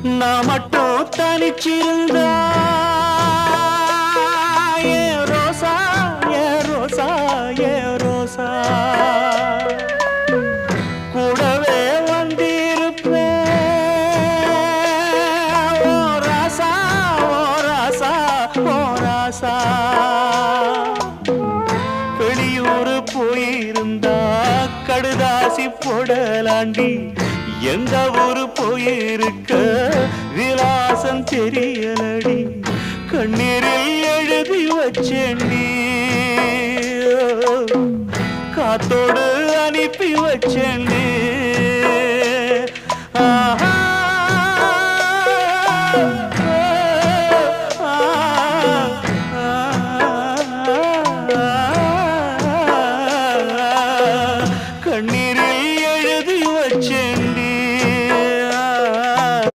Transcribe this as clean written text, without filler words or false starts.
நான் மட்டும் தனிச்சிருந்தா ஏ ரோசா ஏ ரோசா ஏ ரோசா கூடவே வந்திருப்பேன் ஓ ராசா ஓ ராசா ஓ ராசா வெளியூர் போயிருந்தா கடுதாசி போடலாண்டி எந்த ஊரு போயிருக்க விலாசம் தெரியலடி கண்ணீரில் எழுதி வச்சேண்டி காத்தோடு அனுப்பி வச்சேண்டி